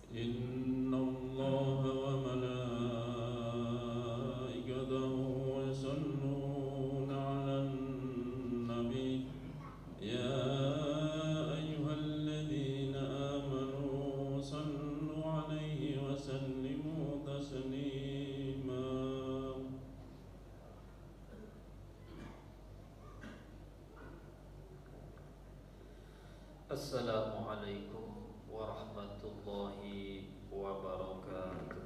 إن الله وملائكته يصلون على النبي يا أيها الذين آمنوا صلوا عليه وسلموا تسليما. Assalamualaikum warahmatullahi wabarakatuh.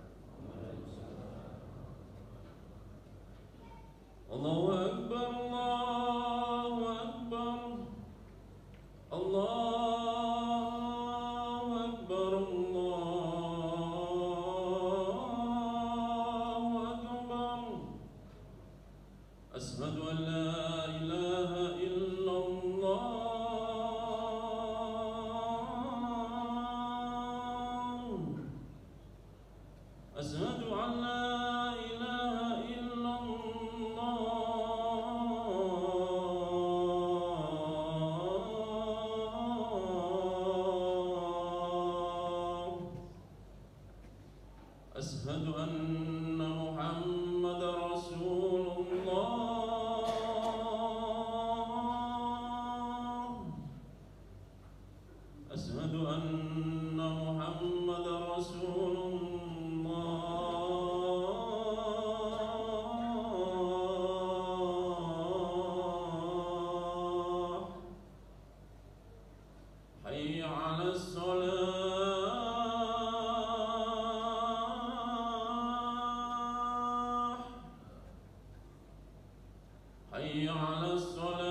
Allahu Akbar, Allahu Akbar, Allahu Akbar, Allahu Akbar. Asyhadu an la ilaha illallah. أشهد أن لا إله إلا الله. أشهد أن محمد رسول الله. أشهد أن محمد رسول الله. حي على الصلاة، حي على الصلاة،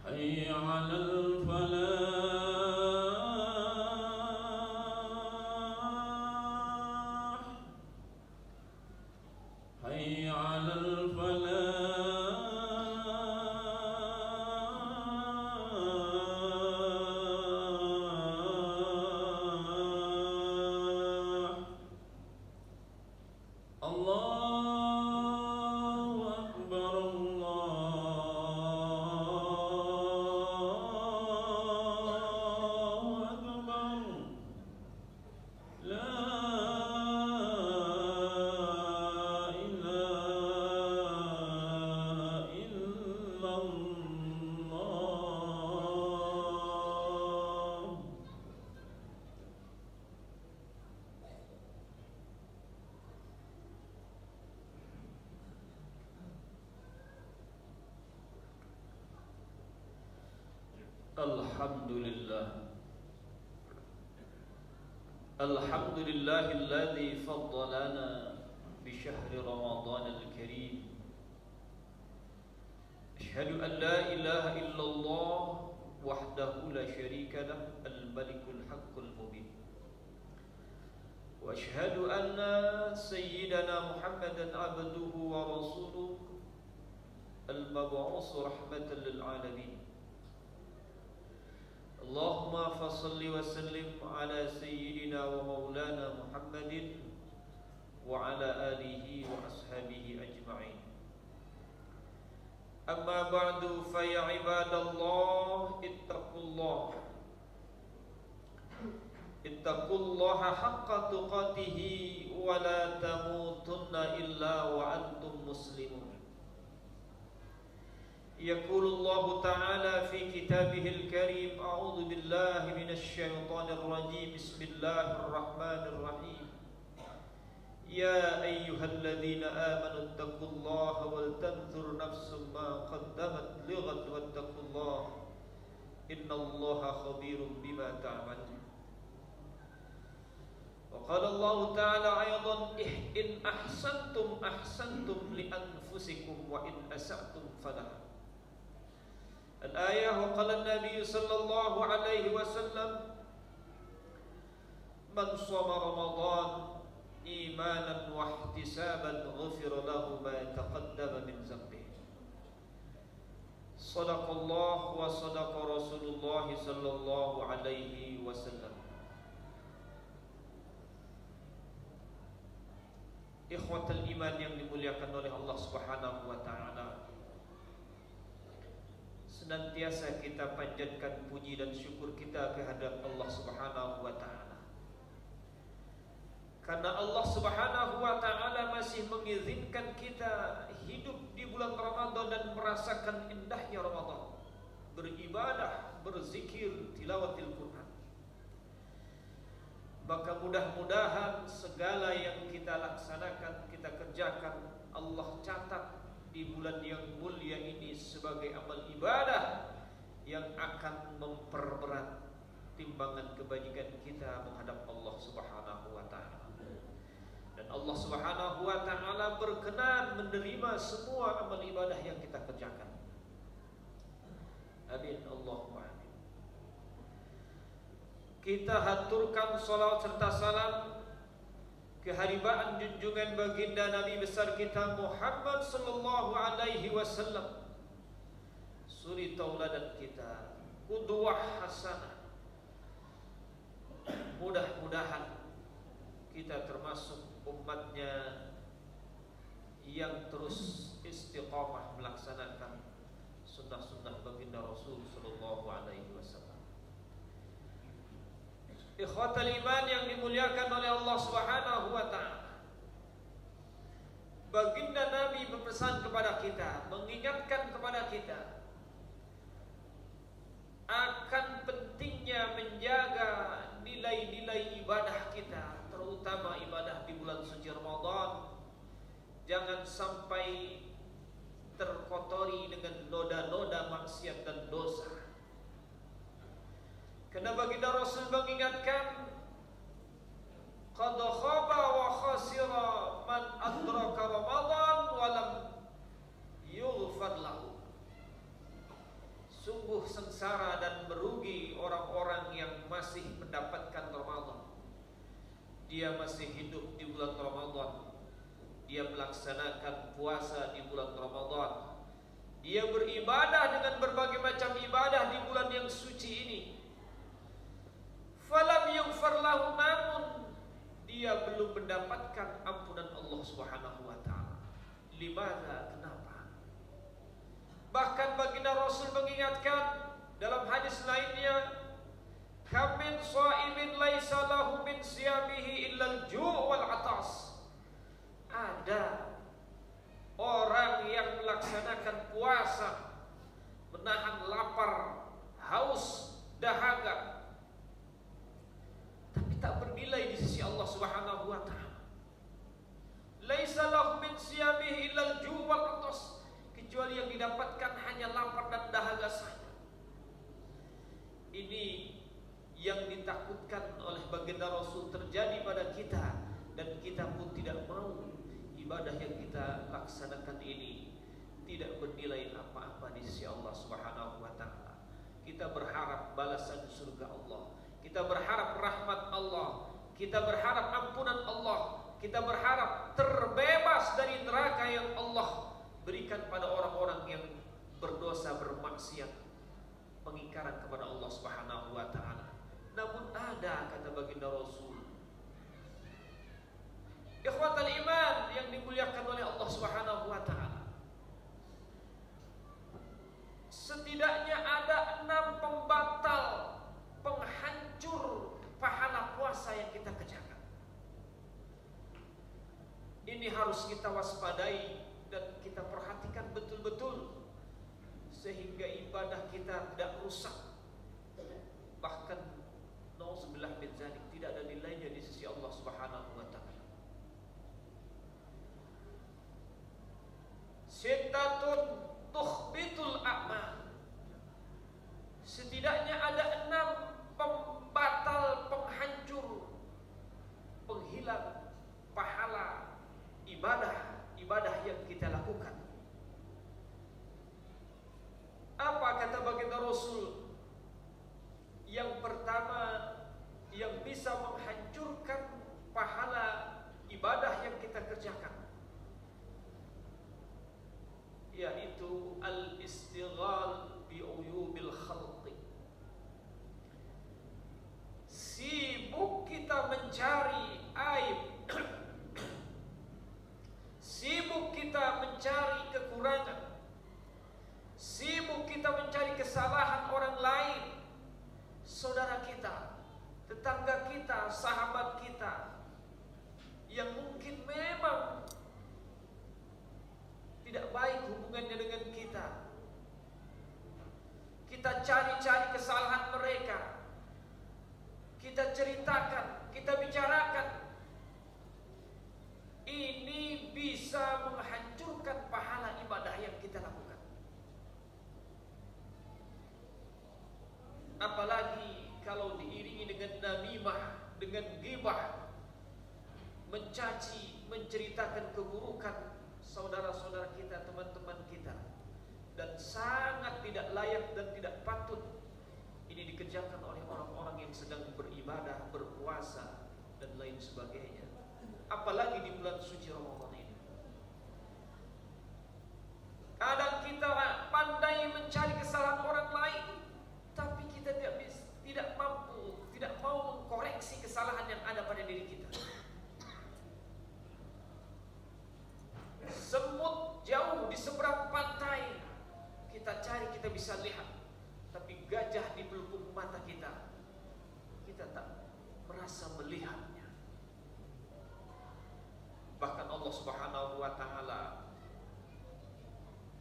حي على الفلاح، حي على الفلاح. الله أكبر، الله أكبر. لا إله إلا الله. Alhamdulillah. Alhamdulillahilladzi faddalana bi syahri Ramadan al-karim. Asyhadu an la ilaha illallah wahdahu la syarika lah, al-malikul haqqul mubin. Wa asyhadu anna sayyidana Muhammadan abduhu wa rasuluhu, al-mab'uts rahmatan lil alamin. Allahumma fassalli wa sallim ala sayyidina wa maulana Muhammadin wa ala alihi wa ashabihi ajma'in. Amma ba'du, fa ya ibadallah, ittaqullaha haqqa tuqatih wa la tamutunna illa wa antum muslimun. يقول الله تعالى في كتابه الكريم: أعوذ بالله من الشيطان الرجيم، بسم الله الرحمن الرحيم. يا أيها الذين آمنوا اتقوا الله ولتنظر نفس ما قدمت لغد واتقوا الله إن الله خبير بما تعملون. وقال الله تعالى أيضا: إن أحسنتم أحسنتم لأنفسكم وإن أسأتم فلها. الآية. وقال النبي صلى الله عليه وسلم: من صام رمضان إيمانا واحتسابا غفر له ما تقدم من ذنبه. صدق الله وصدق رسول الله صلى الله عليه وسلم. Ikhwatal iman yang dimuliakan oleh Allah Subhanahu wa taala, senantiasa kita panjatkan puji dan syukur kita kehadap Allah Subhanahu wa taala. Karena Allah Subhanahu wa taala masih mengizinkan kita hidup di bulan Ramadan dan merasakan indahnya Ramadan, beribadah, berzikir, tilawatil Quran. Maka mudah-mudahan segala yang kita laksanakan, kita kerjakan, Allah catat di bulan yang mulia ini sebagai amal ibadah yang akan memperberat timbangan kebajikan kita menghadap Allah Subhanahu wa taala. Dan Allah Subhanahu wa taala berkenan menerima semua amal ibadah yang kita kerjakan. Amin, Allahumma amin. Kita haturkan salawat serta salam keharibaan junjungan baginda Nabi besar kita Muhammad sallallahu alaihi wasallam, suri tauladan kita, qudwah hasanah. Mudah-mudahan kita termasuk umatnya yang terus istiqamah melaksanakan sunnah-sunnah baginda Rasul sallallahu alaihi wasallam. Ikhwatal iman yang dimuliakan oleh Allah Subhanahu wa taala, baginda Nabi berpesan kepada kita, mengingatkan kepada kita akan pentingnya menjaga nilai-nilai ibadah kita, terutama ibadah di bulan suci Ramadan. Jangan sampai terkotori dengan noda-noda maksiat dan dosa. Karena baginda Rasul mengingatkan, qad khaba wa khasira man adraka Ramadan wa lam yughfar lahu. Sungguh sengsara dan merugi orang-orang yang masih mendapatkan Ramadan. Dia masih hidup di bulan Ramadan, dia melaksanakan puasa di bulan Ramadan, dia beribadah dengan berbagai macam ibadah di bulan yang suci ini. Falam yughfar lahu, namun dia belum mendapatkan ampunan Allah Subhanahu wa taala. Limadha? Kenapa? Bahkan baginda Rasul mengingatkan dalam hadis lainnya, kam min shaimin laisa lahu min siyamihi illa al-ju' wal 'atas. Ada orang yang melaksanakan puasa, menahan lapar, haus, dahaga, tapi tak bernilai di sisi Allah Subhanahu wa taala. Laisa lahu min siyamihi illa al-ju' wal 'atas, kecuali yang didapatkan hanya lapar dan dahaga saja. Ini yang ditakutkan oleh baginda Rasul terjadi pada kita, dan kita pun tidak mau ibadah yang kita laksanakan ini tidak bernilai apa-apa di sisi Allah Subhanahu wa taala. Kita berharap balasan surga Allah, kita berharap rahmat Allah, kita berharap ampunan Allah, kita berharap terbebas dari neraka yang Allah berikan pada orang-orang yang berdosa, bermaksiat, pengingkaran kepada Allah Subhanahu wa taala. Namun ada, kata baginda Rasul, ikhwatal iman yang dimuliakan oleh Allah Subhanahu wa taala, setidaknya ada 6 pembatal, penghancur pahala puasa yang kita kerjakan. Ini harus kita waspadai dan kita perhatikan betul-betul sehingga ibadah kita tidak rusak. Bahkan nauzubillah min dzalik, tidak ada nilainya di sisi Allah Subhanahu wa taala. Sittatun tukhbitul a'mal. Setidaknya ada 6 pembatal, penghancur, penghilang pahala ibadah yang kita lakukan. Apa kata baginda Rasul? Yang pertama yang bisa menghancurkan pahala ibadah yang kita kerjakan, yaitu al-istighal bi uyubil khalqi. Sibuk kita mencari aib kekurangan, sibuk kita mencari kesalahan orang lain, saudara kita, tetangga kita, sahabat kita, yang mungkin memang tidak baik hubungannya dengan kita. Kita cari-cari kesalahan mereka, kita ceritakan, kita bicarakan. Ini bisa menghancurkan pahala ibadah yang kita lakukan. Apalagi kalau diiringi dengan namimah, dengan ghibah, mencaci, menceritakan keburukan saudara-saudara kita, teman-teman kita, dan sangat tidak layak dan tidak patut ini dikerjakan oleh orang-orang yang sedang beribadah, berpuasa, dan lain sebagainya. Apalagi di bulan suci Ramadan ini. Kadang kita pandai mencari kesalahan orang lain, tapi kita tidak mampu, tidak mau mengkoreksi kesalahan yang ada pada diri kita. Semut jauh di seberang pantai, kita cari, kita bisa lihat, tapi gajah di pelupuk mata kita, kita tak merasa melihatnya. Bahkan Allah Subhanahu wa Ta'ala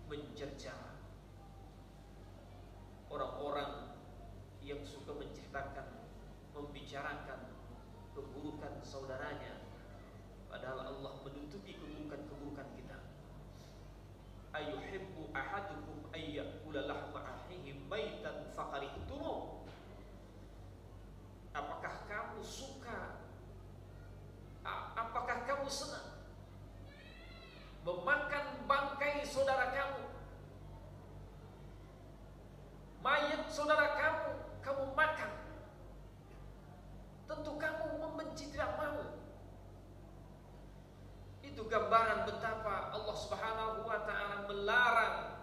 mencerca orang-orang yang suka menceritakan, membicarakan keburukan saudaranya, padahal Allah menutupi keburukan-keburukan kita. Ayuhibbu ahadukum ayyakula lahma akhihi maitan fakarihtumuh. Apakah kamu suka, apakah kamu senang memakan bangkai saudara kamu, mayat saudara kamu, kamu makan? Tentu kamu membenci, tidak mau. Itu gambaran betapa Allah Subhanahu wa Ta'ala melarang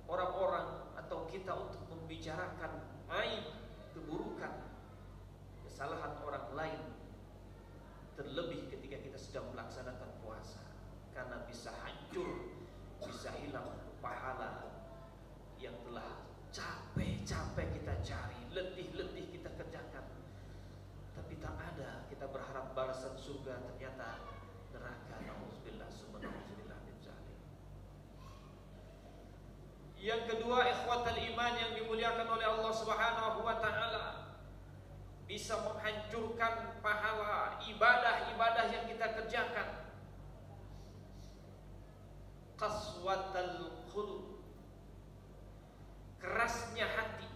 orang-orang atau kita untuk membicarakan aib, keburukan, kesalahan orang lain, terlebih ketika kita sedang melaksanakan puasa, karena bisa hancur, bisa hilang pahala yang telah capek-capek kita cari, letih-letih kita kerjakan, tapi tak ada. Kita berharap balasan surga, ternyata neraka. Nauzubillah, subhanallah min zalik. Yang kedua, ikhwatal iman yang dimuliakan oleh Allah Subhanahu wa Ta'ala, bisa menghancurkan pahala ibadah-ibadah yang kita kerjakan. Qaswatul qulub, kerasnya hati.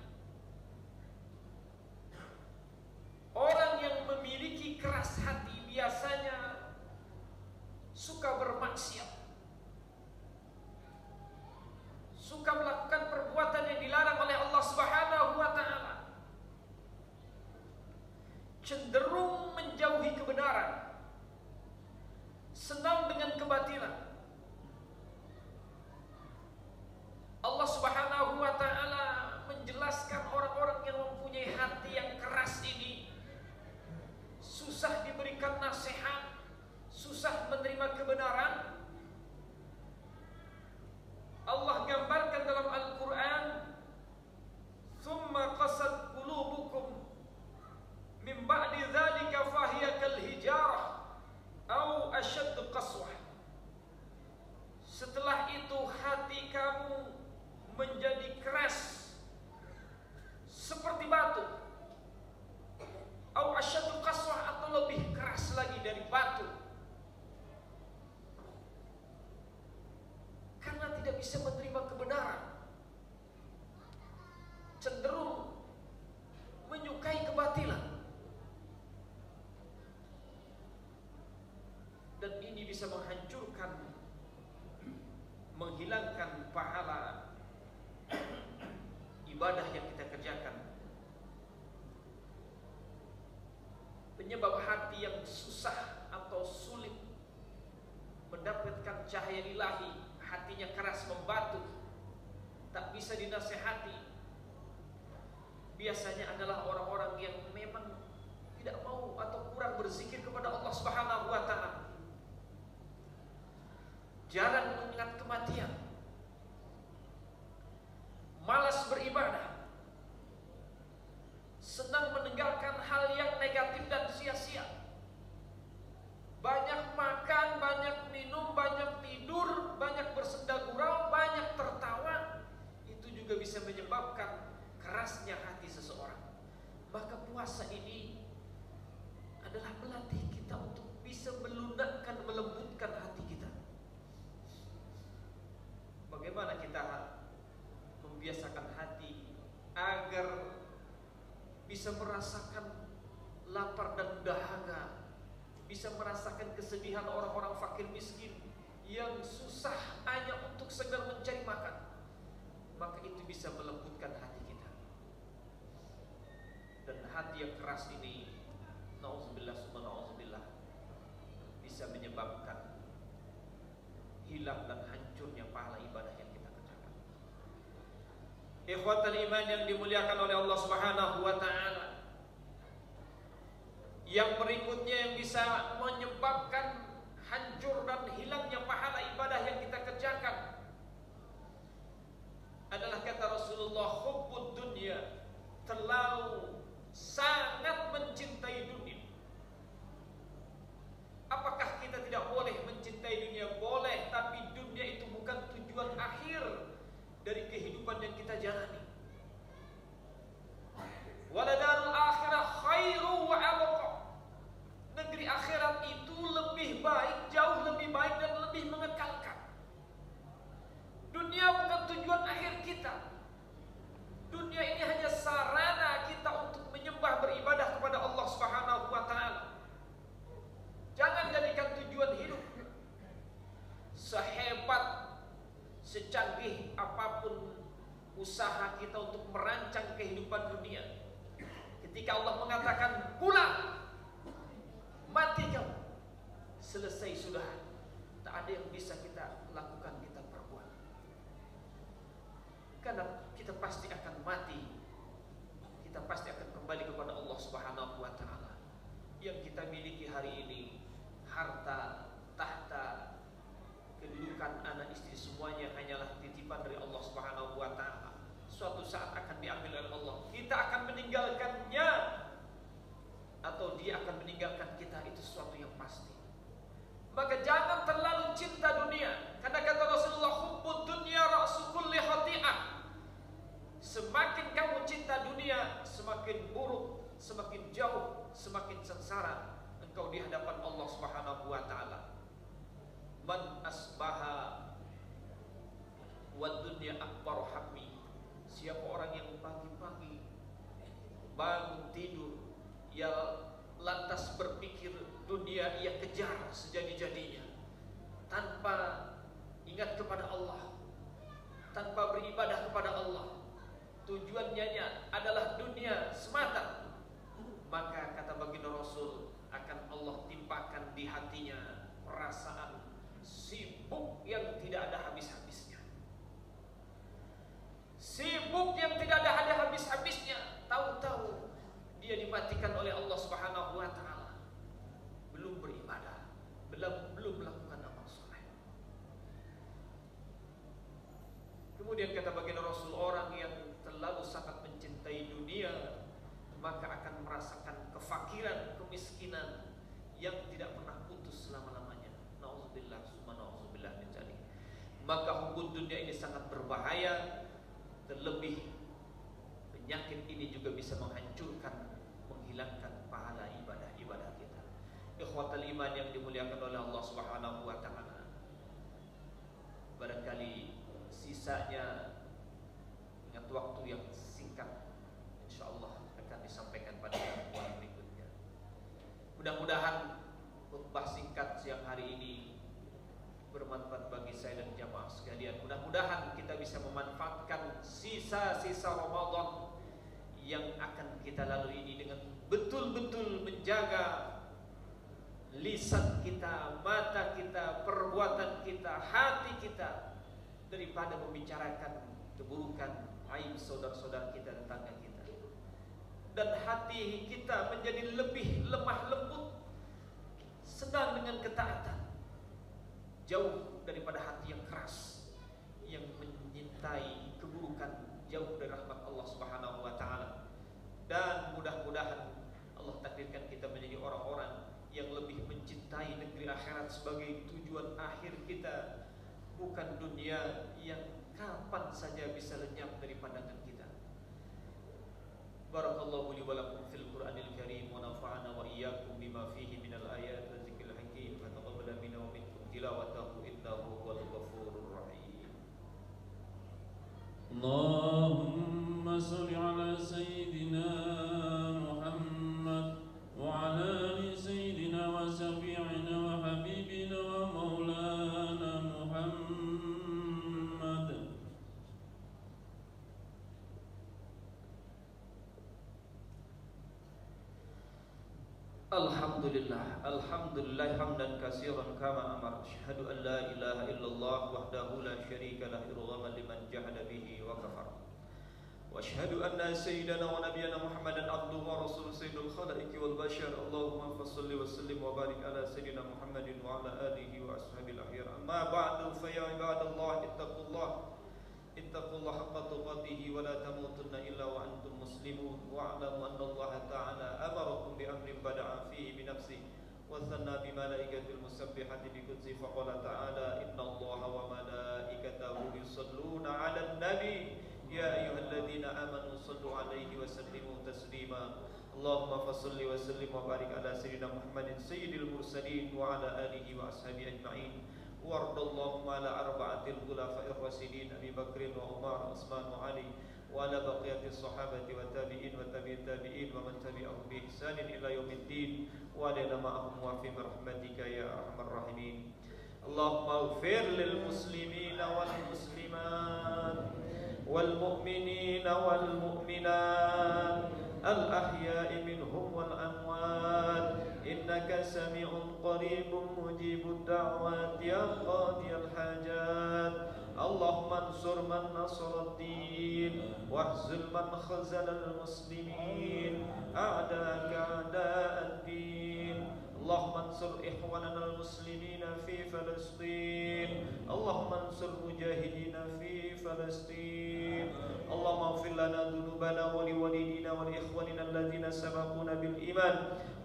Orang yang memiliki keras hati biasanya suka bermaksiat, suka melakukan perbuatan yang dilarang oleh Allah Subhanahu wa Ta'ala, cenderung menjauhi kebenaran, senang dengan kebatilan. Allah Subhanahu wa Ta'ala menjelaskan orang-orang yang mempunyai hati yang keras ini susah diberikan nasihat, susah menerima kebenaran. Allah gambarkan dalam Al-Quran, "Tsumma qasat qulubukum min ba'di dzalika fahiya kal hijarah aw ashaddu qaswah." Setelah itu hati kamu menjadi keras seperti batu, aw ashaddu qaswah, atau lebih keras lagi dari batu, karena tidak bisa menerima kebenaran, cenderung menyukai kebatilan. Dan ini bisa menghancurkan, menghilangkan pahala ibadah yang kita kerjakan. Penyebab hati yang susah atau sulit mendapatkan cahaya ilahi, hatinya keras, membatu, tak bisa dinasehati, biasanya adalah orang-orang yang memang tidak mau atau kurang berzikir kepada Allah Subhanahu wa Ta'ala, jarang mengingat kematian. banyak makan, banyak minum, banyak tidur, banyak bersenda gurau, banyak tertawa, itu juga bisa menyebabkan kerasnya hati seseorang. Maka puasa ini adalah melatih kita untuk bisa melunakkan, melembutkan hati kita. Bagaimana kita membiasakan hati agar bisa merasakan lapar dan dahaga, bisa merasakan kesedihan orang-orang fakir miskin yang susah hanya untuk sekedar mencari makan. Maka itu bisa melembutkan hati kita. Dan hati yang keras ini, na'udzubillah summa na'udzubillah, bisa menyebabkan hilang dan hancurnya pahala ibadah yang kita kerjakan. Ikhwatal iman yang dimuliakan oleh Allah Subhanahu wa taala, yang berikutnya yang bisa menyebabkan hancur dan hilangnya pahala ibadah yang kita kerjakan adalah kata Rasulullah, hubbud dunya, terlalu sangat mencintai dunia. Apakah kita tidak boleh mencintai dunia? Boleh, tapi dunia itu bukan tujuan akhir dari kehidupan yang kita jalani. Waladarul akhirah khairu wa abqa. Negeri akhirat itu lebih baik, jauh lebih baik dan lebih mengekalkan. Dunia bukan tujuan akhir kita. Dunia ini hanya sarana kita untuk menyembah, beribadah kepada Allah Subhanahu wa taala. Jangan jadikan tujuan hidup. Sehebat, secanggih apapun usaha kita untuk merancang kehidupan dunia, ketika Allah mengatakan pulang, mati kamu, selesai sudah. Tak ada yang bisa kita lakukan, kita perbuat. Karena kita pasti akan mati. Kita pasti akan kembali kepada Allah Subhanahu wa taala. Yang kita miliki hari ini, harta, tahta, kedudukan, anak istri, semuanya hanyalah titipan dari Allah Subhanahu wa taala. Suatu saat akan diambil oleh Allah. Kita akan meninggalkannya atau dia akan meninggalkan kita, itu sesuatu yang pasti. Maka jangan terlalu cinta dunia, karena kata Rasulullah, hubbud dunya ra'su kulli khati'ah. Semakin kamu cinta dunia, semakin buruk, semakin jauh, semakin sengsara engkau di hadapan Allah Subhanahu wa taala. Man asbaha wad dunya akbar hammi. Siapa orang yang pagi-pagi bangun tidur, ia lantas berpikir dunia, ia kejar sejadi-jadinya tanpa ingat kepada Allah, tanpa beribadah kepada Allah, tujuannya adalah dunia semata, maka kata baginda Rasul, akan Allah timpakan di hatinya perasaan sibuk yang tidak ada habis-habisnya. Sibuk yang tidak ada habis-habisnya. Tahu-tahu dia dimatikan oleh Allah Subhanahu wa taala, belum beribadah, belum melakukan amal soleh. Kemudian kata baginda Rasul, orang yang terlalu sangat mencintai dunia, maka akan merasakan kefakiran, kemiskinan yang tidak pernah putus selama-lamanya. Nauzubillah summa nauzubillah min dzalik. Maka hukum dunia ini sangat berbahaya. Terlebih penyakit ini juga bisa menghancurkan, menghilangkan pahala ibadah-ibadah kita. Ikhwatal iman yang dimuliakan oleh Allah Subhanahu wa taala. Barangkali sisanya, ingat waktu yang singkat, insyaallah akan disampaikan pada pertemuan berikutnya. Mudah-mudahan khutbah singkat siang hari ini bermanfaat bagi saya dan jamaah sekalian. Mudah-mudahan kita bisa memanfaatkan sisa-sisa Ramadan yang akan kita lalui ini dengan betul-betul menjaga lisan kita, mata kita, perbuatan kita, hati kita, daripada membicarakan keburukan, aib saudara-saudara kita, tetangga kita. Dan hati kita menjadi lebih lemah lembut, senang dengan ketaatan, jauh daripada hati yang keras, yang menyintai keburukan, jauh dari rahmat Allah Subhanahu wa taala. Dan mudah-mudahan Allah takdirkan kita menjadi orang-orang yang lebih mencintai negeri akhirat sebagai tujuan akhir kita, bukan dunia yang kapan saja bisa lenyap dari pandangan kita. Barakallahu li wa lakum fil Qur'anil Karim wa nafa'ana wa iyyakum bima fihi minal ayat wa dzikril hakim wa taqabbal minna wa minkum tilawatahu innahu huwal ghafurur rahim. Allahumma shalli ala sayyidina Muhammad wa ala ali sayyidina wa syafi'ina wa habibina wa maulana Muhammad. Alhamdulillah, alhamdulillah hamdan katsiran kama amar. Asyhadu an la ilaha illallah wahdahu la syarika lah irghaman liman jahada bihi wa kafar. Wa asyhadu anna sayyidana wa nabiyyana Muhammadan abduhu wa rasuluhu sayyidul khalaiqi wal bashar. Allahumma fassalli wa sallim wa barik ala sayyidina Muhammadin wa ala alihi wa ashabil akhyar. Amma ba'du fa ya ibadallah ittaqullaha haqqa tuqatih wa la tamutunna illa wa antum muslimun wa'lamu anna Allah ta'ala amarakum bi amrin bada'a fihi bi nafsihi wa thanna bi malaikatil musabbihati bi qudsi fa qala ta'ala inna Allaha wa malaikatahu yusalluna 'alan nabi ya ayyuhalladzina amanu sallu 'alaihi wa sallimu taslima. Allahumma fassalli wa sallim wa barik ala sayyidina Muhammadin sayyidil mursalin wa ala alihi wa ashabihi ajma'in. Wardallahu ala arba'atil khulafa'ir rasyidin Abi Bakrin wa Umar wa Utsman wa Ali wa ala baqiyatis sahabati wa tabi'in wa tabi'it tabi'in wa man tabi'ahum bi ihsanin ila yaumiddin wa ala ma'ahum wa fi rahmatika ya arhamar rahimin. Allahumma ighfir lil muslimina wal muslimat wal mu'minina wal mu'minat al ahya'i minhum wal amwat innaka sami'un qaribun mujibud da'wat ya qadiyal hajat. Allahumma ansur man nasara ad-din wahzul man khazala al-muslimin a'daka a'da'ad-din. Allahumma ansur ikhwanana al-muslimina fi Palestin. Allahumma ansur mujahidina fi Palestin. Allahumma ighfir lana dhunubana wa liwalidina wa liikhwanina alladhina sabaquna bil iman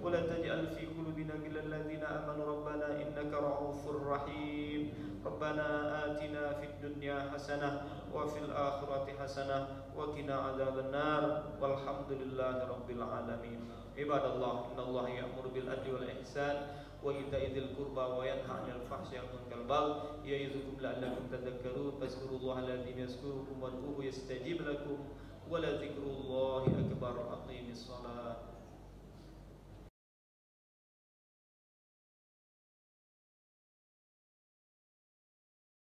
wa la taj'al fi qulubina ghillan lil ladzina amanu rabbana innaka ra'ufur rahim. Rabbana atina fid dunya hasanah wa fil akhirati hasanah wa qina adzaban nar walhamdulillahi rabbil alamin. Ibadallah, innallaha ya'muru bil adli wal ihsan wa ita'i dzil qurba wa yanha 'anil fahsya'i wal munkar wal baghi ya'idzukum la'allakum tadhakkarun. Fazkurullaha alladzi yazkurukum wad'uhu yastajib lakum wa la dzikrullahi